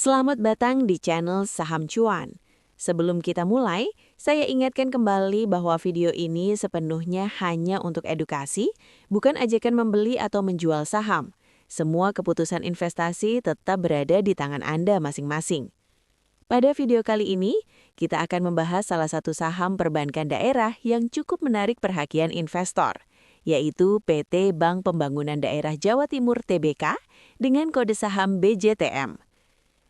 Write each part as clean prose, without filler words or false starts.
Selamat datang di channel Saham Cuan. Sebelum kita mulai, saya ingatkan kembali bahwa video ini sepenuhnya hanya untuk edukasi, bukan ajakan membeli atau menjual saham. Semua keputusan investasi tetap berada di tangan Anda masing-masing. Pada video kali ini, kita akan membahas salah satu saham perbankan daerah yang cukup menarik perhatian investor, yaitu PT Bank Pembangunan Daerah Jawa Timur (TBK) dengan kode saham BJTM.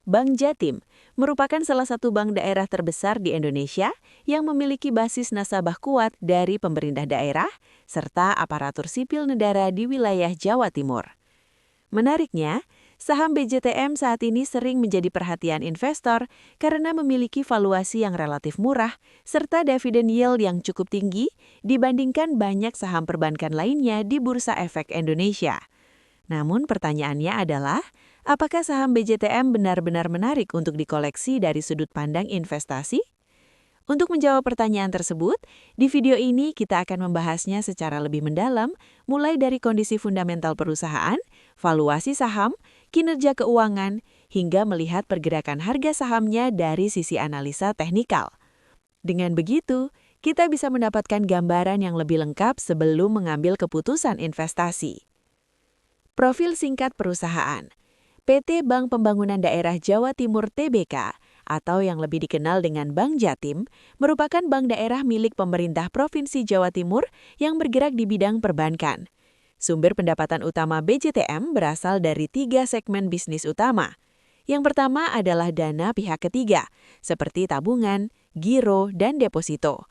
Bank Jatim merupakan salah satu bank daerah terbesar di Indonesia yang memiliki basis nasabah kuat dari pemerintah daerah serta aparatur sipil negara di wilayah Jawa Timur. Menariknya, saham BJTM saat ini sering menjadi perhatian investor karena memiliki valuasi yang relatif murah serta dividen yield yang cukup tinggi dibandingkan banyak saham perbankan lainnya di Bursa Efek Indonesia. Namun pertanyaannya adalah, apakah saham BJTM benar-benar menarik untuk dikoleksi dari sudut pandang investasi? Untuk menjawab pertanyaan tersebut, di video ini kita akan membahasnya secara lebih mendalam, mulai dari kondisi fundamental perusahaan, valuasi saham, kinerja keuangan, hingga melihat pergerakan harga sahamnya dari sisi analisa teknikal. Dengan begitu, kita bisa mendapatkan gambaran yang lebih lengkap sebelum mengambil keputusan investasi. Profil singkat perusahaan. PT Bank Pembangunan Daerah Jawa Timur (TBK) atau yang lebih dikenal dengan Bank Jatim merupakan bank daerah milik pemerintah Provinsi Jawa Timur yang bergerak di bidang perbankan. Sumber pendapatan utama BJTM berasal dari 3 segmen bisnis utama. Yang pertama adalah dana pihak ketiga, seperti tabungan, giro, dan deposito.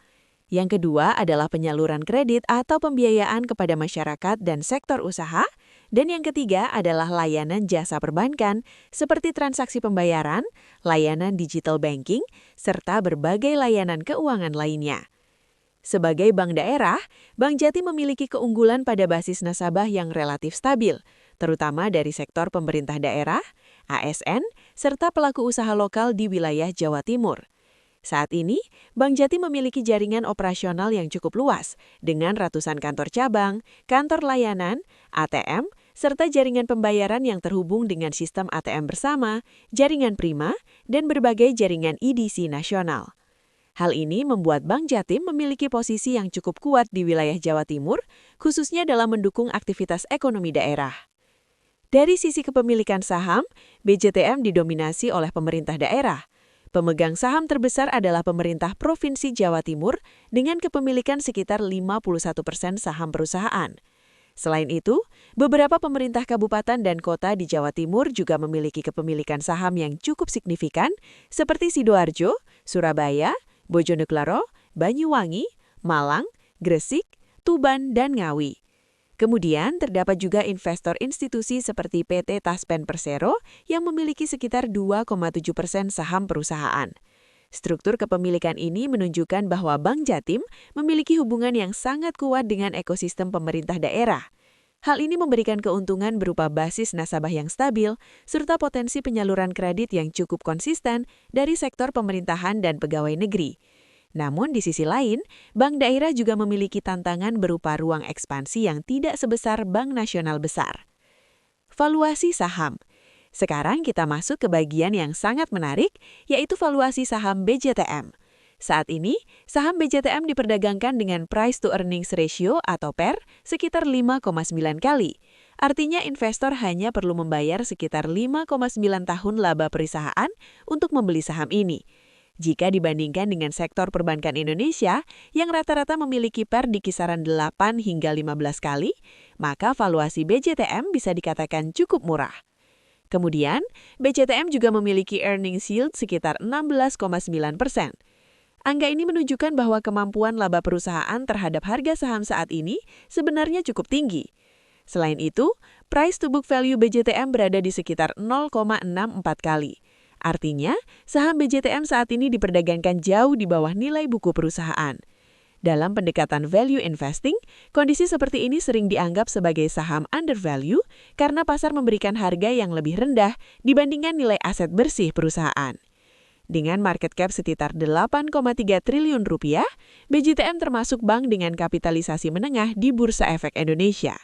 Yang kedua adalah penyaluran kredit atau pembiayaan kepada masyarakat dan sektor usaha. Dan yang ketiga adalah layanan jasa perbankan seperti transaksi pembayaran, layanan digital banking, serta berbagai layanan keuangan lainnya. Sebagai bank daerah, Bank Jatim memiliki keunggulan pada basis nasabah yang relatif stabil, terutama dari sektor pemerintah daerah, ASN, serta pelaku usaha lokal di wilayah Jawa Timur. Saat ini, Bank Jatim memiliki jaringan operasional yang cukup luas dengan ratusan kantor cabang, kantor layanan, ATM, serta jaringan pembayaran yang terhubung dengan sistem ATM bersama, jaringan prima, dan berbagai jaringan EDC nasional. Hal ini membuat Bank Jatim memiliki posisi yang cukup kuat di wilayah Jawa Timur, khususnya dalam mendukung aktivitas ekonomi daerah. Dari sisi kepemilikan saham, BJTM didominasi oleh pemerintah daerah. Pemegang saham terbesar adalah pemerintah Provinsi Jawa Timur dengan kepemilikan sekitar 51% saham perusahaan. Selain itu, beberapa pemerintah kabupaten dan kota di Jawa Timur juga memiliki kepemilikan saham yang cukup signifikan seperti Sidoarjo, Surabaya, Bojonegoro, Banyuwangi, Malang, Gresik, Tuban, dan Ngawi. Kemudian terdapat juga investor institusi seperti PT Taspen Persero yang memiliki sekitar 2,7% saham perusahaan. Struktur kepemilikan ini menunjukkan bahwa Bank Jatim memiliki hubungan yang sangat kuat dengan ekosistem pemerintah daerah. Hal ini memberikan keuntungan berupa basis nasabah yang stabil, serta potensi penyaluran kredit yang cukup konsisten dari sektor pemerintahan dan pegawai negeri. Namun di sisi lain, bank daerah juga memiliki tantangan berupa ruang ekspansi yang tidak sebesar bank nasional besar. Valuasi saham. Sekarang kita masuk ke bagian yang sangat menarik, yaitu valuasi saham BJTM. Saat ini, saham BJTM diperdagangkan dengan price to earnings ratio atau PER sekitar 5,9 kali. Artinya investor hanya perlu membayar sekitar 5,9 tahun laba perusahaan untuk membeli saham ini. Jika dibandingkan dengan sektor perbankan Indonesia yang rata-rata memiliki PER di kisaran 8 hingga 15 kali, maka valuasi BJTM bisa dikatakan cukup murah. Kemudian, BJTM juga memiliki earnings yield sekitar 16,9%. Angka ini menunjukkan bahwa kemampuan laba perusahaan terhadap harga saham saat ini sebenarnya cukup tinggi. Selain itu, price to book value BJTM berada di sekitar 0,64 kali. Artinya, saham BJTM saat ini diperdagangkan jauh di bawah nilai buku perusahaan. Dalam pendekatan value investing, kondisi seperti ini sering dianggap sebagai saham undervalue karena pasar memberikan harga yang lebih rendah dibandingkan nilai aset bersih perusahaan. Dengan market cap sekitar 8,3 triliun rupiah, BJTM termasuk bank dengan kapitalisasi menengah di Bursa Efek Indonesia.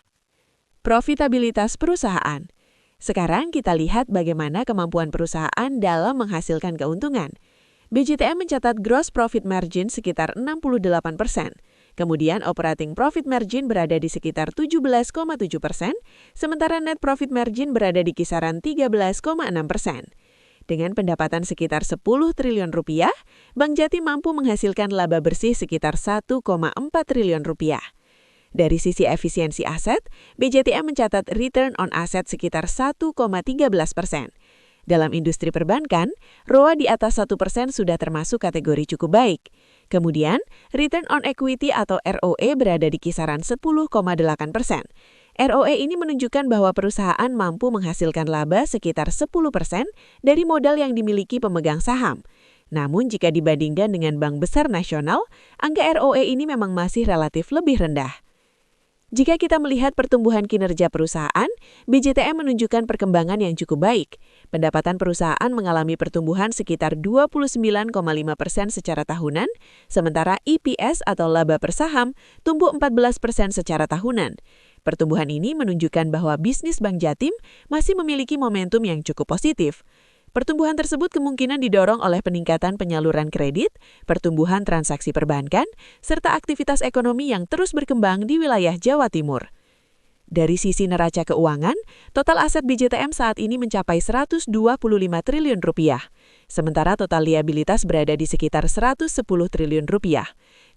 Profitabilitas perusahaan. Sekarang kita lihat bagaimana kemampuan perusahaan dalam menghasilkan keuntungan. BJTM mencatat gross profit margin sekitar 68%. Kemudian operating profit margin berada di sekitar 17,7%, sementara net profit margin berada di kisaran 13,6%. Dengan pendapatan sekitar 10 triliun rupiah, Bank Jatim mampu menghasilkan laba bersih sekitar 1,4 triliun rupiah. Dari sisi efisiensi aset, BJTM mencatat return on asset sekitar 1,13%. Dalam industri perbankan, ROA di atas 1% sudah termasuk kategori cukup baik. Kemudian, return on equity atau ROE berada di kisaran 10,8%. ROE ini menunjukkan bahwa perusahaan mampu menghasilkan laba sekitar 10% dari modal yang dimiliki pemegang saham. Namun jika dibandingkan dengan bank besar nasional, angka ROE ini memang masih relatif lebih rendah. Jika kita melihat pertumbuhan kinerja perusahaan, BJTM menunjukkan perkembangan yang cukup baik. Pendapatan perusahaan mengalami pertumbuhan sekitar 29,5% secara tahunan, sementara EPS atau laba per saham tumbuh 14% secara tahunan. Pertumbuhan ini menunjukkan bahwa bisnis Bank Jatim masih memiliki momentum yang cukup positif. Pertumbuhan tersebut kemungkinan didorong oleh peningkatan penyaluran kredit, pertumbuhan transaksi perbankan, serta aktivitas ekonomi yang terus berkembang di wilayah Jawa Timur. Dari sisi neraca keuangan, total aset BJTM saat ini mencapai 125 triliun rupiah, sementara total liabilitas berada di sekitar 110 triliun rupiah,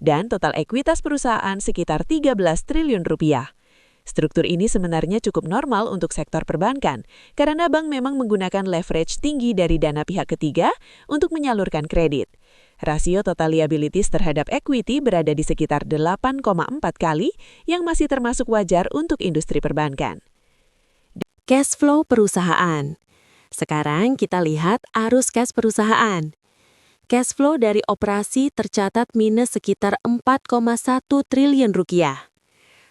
dan total ekuitas perusahaan sekitar 13 triliun rupiah. Struktur ini sebenarnya cukup normal untuk sektor perbankan, karena bank memang menggunakan leverage tinggi dari dana pihak ketiga untuk menyalurkan kredit. Rasio total liabilities terhadap equity berada di sekitar 8,4 kali, yang masih termasuk wajar untuk industri perbankan. Cash flow perusahaan. Sekarang kita lihat arus cash perusahaan. Cash flow dari operasi tercatat minus sekitar 4,1 triliun rupiah.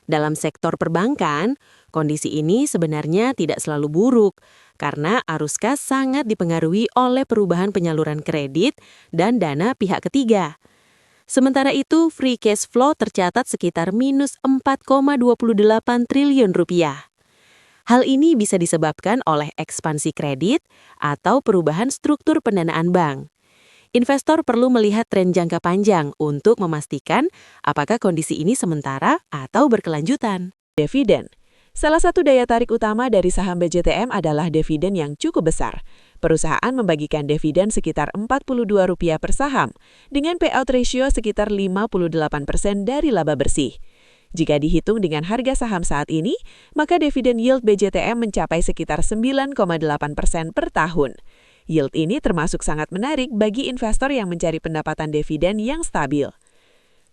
Dalam sektor perbankan, kondisi ini sebenarnya tidak selalu buruk karena arus kas sangat dipengaruhi oleh perubahan penyaluran kredit dan dana pihak ketiga. Sementara itu, free cash flow tercatat sekitar minus 4,28 triliun rupiah. Hal ini bisa disebabkan oleh ekspansi kredit atau perubahan struktur pendanaan bank. Investor perlu melihat tren jangka panjang untuk memastikan apakah kondisi ini sementara atau berkelanjutan. Dividen. Salah satu daya tarik utama dari saham BJTM adalah dividen yang cukup besar. Perusahaan membagikan dividen sekitar Rp42 per saham, dengan payout ratio sekitar 58% dari laba bersih. Jika dihitung dengan harga saham saat ini, maka dividen yield BJTM mencapai sekitar 9,8% per tahun. Yield ini termasuk sangat menarik bagi investor yang mencari pendapatan dividen yang stabil.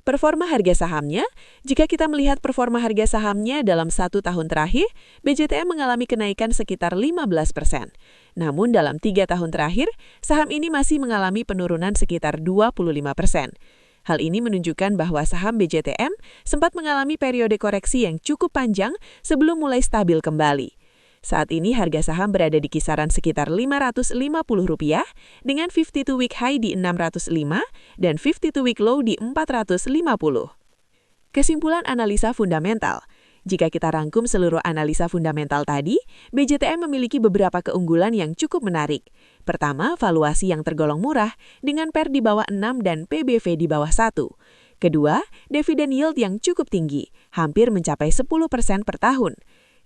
Performa harga sahamnya, jika kita melihat performa harga sahamnya dalam 1 tahun terakhir, BJTM mengalami kenaikan sekitar 15%. Namun dalam 3 tahun terakhir, saham ini masih mengalami penurunan sekitar 25%. Hal ini menunjukkan bahwa saham BJTM sempat mengalami periode koreksi yang cukup panjang sebelum mulai stabil kembali. Saat ini harga saham berada di kisaran sekitar Rp550 dengan 52-week high di 605 dan 52-week low di 450. Kesimpulan analisa fundamental. Jika kita rangkum seluruh analisa fundamental tadi, BJTM memiliki beberapa keunggulan yang cukup menarik. Pertama, valuasi yang tergolong murah dengan PER di bawah 6 dan PBV di bawah 1. Kedua, dividend yield yang cukup tinggi, hampir mencapai 10% per tahun.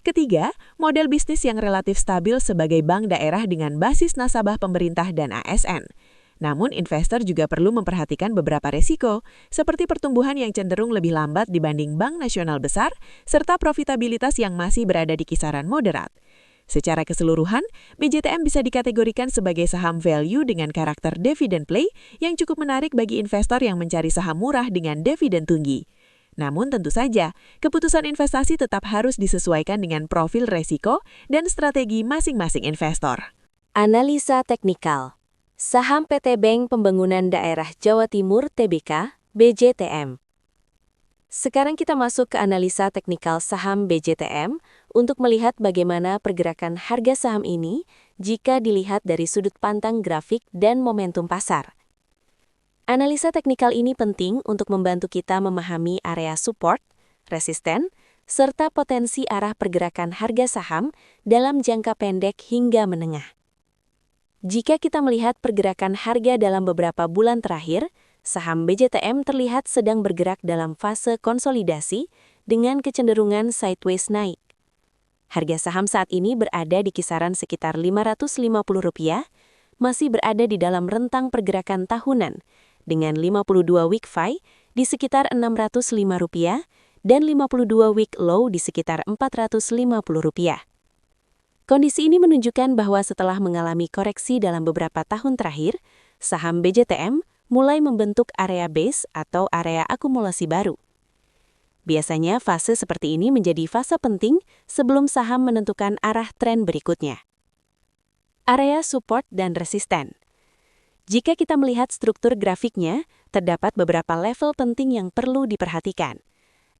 Ketiga, model bisnis yang relatif stabil sebagai bank daerah dengan basis nasabah pemerintah dan ASN. Namun, investor juga perlu memperhatikan beberapa resiko, seperti pertumbuhan yang cenderung lebih lambat dibanding bank nasional besar, serta profitabilitas yang masih berada di kisaran moderat. Secara keseluruhan, BJTM bisa dikategorikan sebagai saham value dengan karakter dividend play yang cukup menarik bagi investor yang mencari saham murah dengan dividen tinggi. Namun tentu saja, keputusan investasi tetap harus disesuaikan dengan profil resiko dan strategi masing-masing investor. Analisa teknikal. Saham PT Bank Pembangunan Daerah Jawa Timur Tbk, BJTM. Sekarang kita masuk ke analisa teknikal saham BJTM untuk melihat bagaimana pergerakan harga saham ini jika dilihat dari sudut pandang grafik dan momentum pasar. Analisa teknikal ini penting untuk membantu kita memahami area support, resisten, serta potensi arah pergerakan harga saham dalam jangka pendek hingga menengah. Jika kita melihat pergerakan harga dalam beberapa bulan terakhir, saham BJTM terlihat sedang bergerak dalam fase konsolidasi dengan kecenderungan sideways naik. Harga saham saat ini berada di kisaran sekitar Rp550, masih berada di dalam rentang pergerakan tahunan, dengan 52 week high di sekitar Rp605 dan 52 week low di sekitar Rp450. Kondisi ini menunjukkan bahwa setelah mengalami koreksi dalam beberapa tahun terakhir, saham BJTM mulai membentuk area base atau area akumulasi baru. Biasanya fase seperti ini menjadi fase penting sebelum saham menentukan arah tren berikutnya. Area support dan resisten. Jika kita melihat struktur grafiknya, terdapat beberapa level penting yang perlu diperhatikan.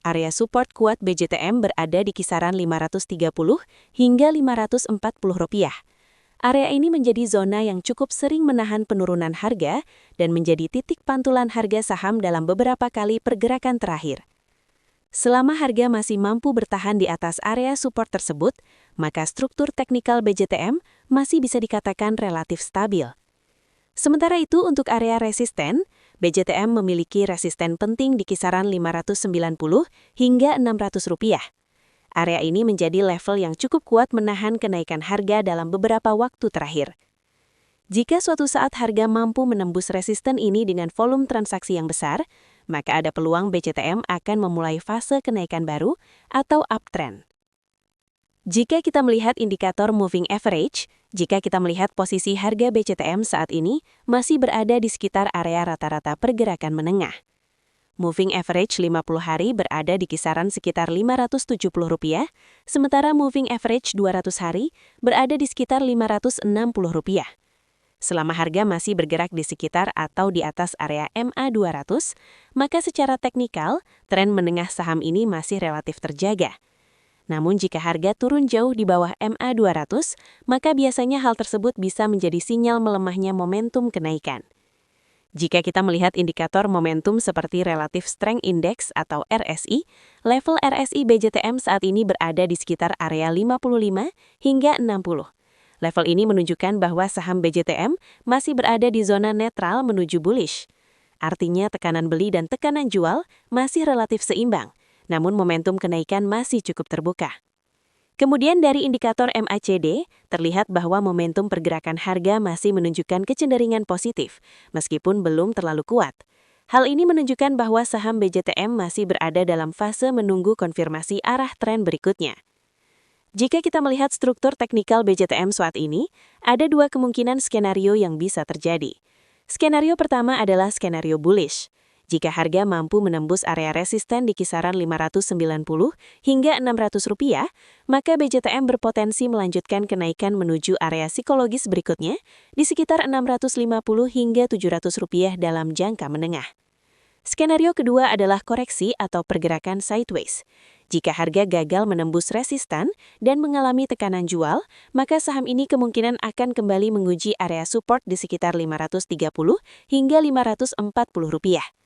Area support kuat BJTM berada di kisaran Rp530 hingga Rp540. Area ini menjadi zona yang cukup sering menahan penurunan harga dan menjadi titik pantulan harga saham dalam beberapa kali pergerakan terakhir. Selama harga masih mampu bertahan di atas area support tersebut, maka struktur teknikal BJTM masih bisa dikatakan relatif stabil. Sementara itu, untuk area resisten, BJTM memiliki resisten penting di kisaran Rp590 hingga Rp600. Area ini menjadi level yang cukup kuat menahan kenaikan harga dalam beberapa waktu terakhir. Jika suatu saat harga mampu menembus resisten ini dengan volume transaksi yang besar, maka ada peluang BJTM akan memulai fase kenaikan baru atau uptrend. Jika kita melihat indikator moving average, jika kita melihat posisi harga BJTM saat ini masih berada di sekitar area rata-rata pergerakan menengah. Moving average 50 hari berada di kisaran sekitar Rp570, sementara moving average 200 hari berada di sekitar Rp560. Selama harga masih bergerak di sekitar atau di atas area MA200, maka secara teknikal, tren menengah saham ini masih relatif terjaga. Namun jika harga turun jauh di bawah MA200, maka biasanya hal tersebut bisa menjadi sinyal melemahnya momentum kenaikan. Jika kita melihat indikator momentum seperti Relative Strength Index atau RSI, level RSI BJTM saat ini berada di sekitar area 55 hingga 60. Level ini menunjukkan bahwa saham BJTM masih berada di zona netral menuju bullish. Artinya tekanan beli dan tekanan jual masih relatif seimbang, namun momentum kenaikan masih cukup terbuka. Kemudian dari indikator MACD, terlihat bahwa momentum pergerakan harga masih menunjukkan kecenderungan positif, meskipun belum terlalu kuat. Hal ini menunjukkan bahwa saham BJTM masih berada dalam fase menunggu konfirmasi arah tren berikutnya. Jika kita melihat struktur teknikal BJTM saat ini, ada dua kemungkinan skenario yang bisa terjadi. Skenario pertama adalah skenario bullish. Jika harga mampu menembus area resisten di kisaran Rp590 hingga Rp600, maka BJTM berpotensi melanjutkan kenaikan menuju area psikologis berikutnya di sekitar Rp650 hingga Rp700 dalam jangka menengah. Skenario kedua adalah koreksi atau pergerakan sideways. Jika harga gagal menembus resisten dan mengalami tekanan jual, maka saham ini kemungkinan akan kembali menguji area support di sekitar Rp530 hingga Rp540.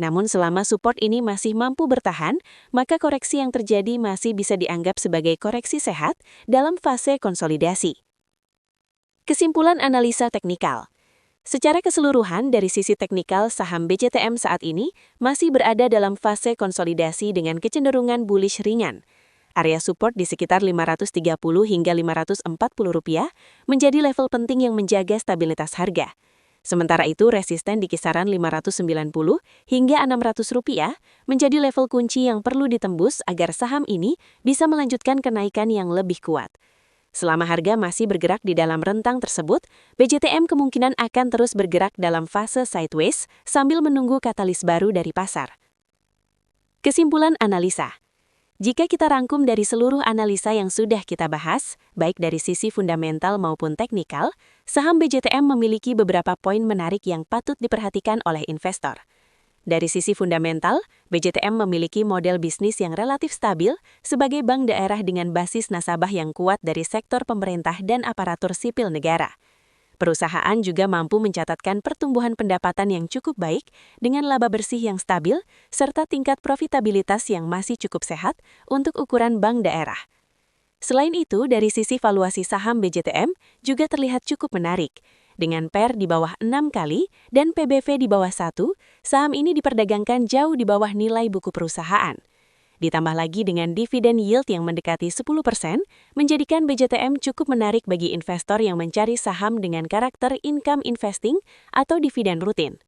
Namun selama support ini masih mampu bertahan, maka koreksi yang terjadi masih bisa dianggap sebagai koreksi sehat dalam fase konsolidasi. Kesimpulan analisa teknikal. Secara keseluruhan dari sisi teknikal, saham BJTM saat ini masih berada dalam fase konsolidasi dengan kecenderungan bullish ringan. Area support di sekitar Rp530 hingga Rp540 menjadi level penting yang menjaga stabilitas harga. Sementara itu, resisten di kisaran Rp590 hingga Rp600 menjadi level kunci yang perlu ditembus agar saham ini bisa melanjutkan kenaikan yang lebih kuat. Selama harga masih bergerak di dalam rentang tersebut, BJTM kemungkinan akan terus bergerak dalam fase sideways sambil menunggu katalis baru dari pasar. Kesimpulan analisa. Jika kita rangkum dari seluruh analisa yang sudah kita bahas, baik dari sisi fundamental maupun teknikal, saham BJTM memiliki beberapa poin menarik yang patut diperhatikan oleh investor. Dari sisi fundamental, BJTM memiliki model bisnis yang relatif stabil sebagai bank daerah dengan basis nasabah yang kuat dari sektor pemerintah dan aparatur sipil negara. Perusahaan juga mampu mencatatkan pertumbuhan pendapatan yang cukup baik dengan laba bersih yang stabil serta tingkat profitabilitas yang masih cukup sehat untuk ukuran bank daerah. Selain itu, dari sisi valuasi saham BJTM juga terlihat cukup menarik. Dengan PER di bawah 6 kali dan PBV di bawah 1, saham ini diperdagangkan jauh di bawah nilai buku perusahaan. Ditambah lagi dengan dividen yield yang mendekati 10%, menjadikan BJTM cukup menarik bagi investor yang mencari saham dengan karakter income investing atau dividen rutin.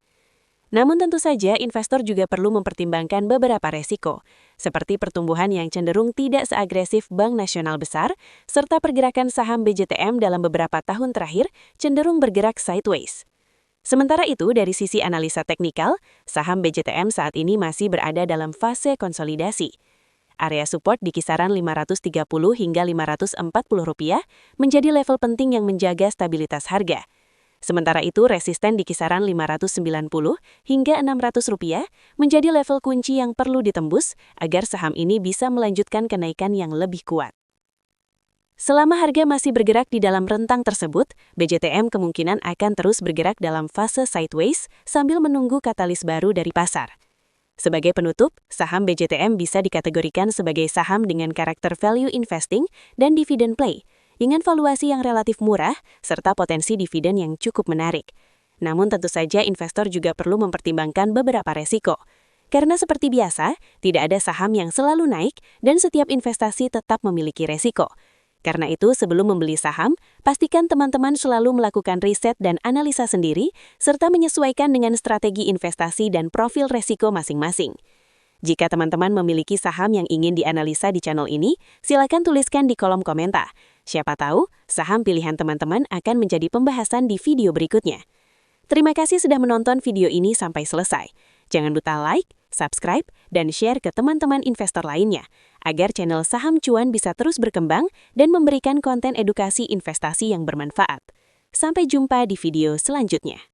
Namun tentu saja investor juga perlu mempertimbangkan beberapa resiko, seperti pertumbuhan yang cenderung tidak seagresif bank nasional besar, serta pergerakan saham BJTM dalam beberapa tahun terakhir cenderung bergerak sideways. Sementara itu, dari sisi analisa teknikal, saham BJTM saat ini masih berada dalam fase konsolidasi. Area support di kisaran 530 hingga 540 rupiah menjadi level penting yang menjaga stabilitas harga. Sementara itu, resisten di kisaran 590 hingga 600 rupiah menjadi level kunci yang perlu ditembus agar saham ini bisa melanjutkan kenaikan yang lebih kuat. Selama harga masih bergerak di dalam rentang tersebut, BJTM kemungkinan akan terus bergerak dalam fase sideways sambil menunggu katalis baru dari pasar. Sebagai penutup, saham BJTM bisa dikategorikan sebagai saham dengan karakter value investing dan dividend play, dengan valuasi yang relatif murah serta potensi dividen yang cukup menarik. Namun tentu saja investor juga perlu mempertimbangkan beberapa resiko. Karena seperti biasa, tidak ada saham yang selalu naik dan setiap investasi tetap memiliki resiko. Karena itu, sebelum membeli saham, pastikan teman-teman selalu melakukan riset dan analisa sendiri, serta menyesuaikan dengan strategi investasi dan profil resiko masing-masing. Jika teman-teman memiliki saham yang ingin dianalisa di channel ini, silakan tuliskan di kolom komentar. Siapa tahu, saham pilihan teman-teman akan menjadi pembahasan di video berikutnya. Terima kasih sudah menonton video ini sampai selesai. Jangan lupa like, subscribe, dan share ke teman-teman investor lainnya, agar channel Saham Cuan bisa terus berkembang dan memberikan konten edukasi investasi yang bermanfaat. Sampai jumpa di video selanjutnya.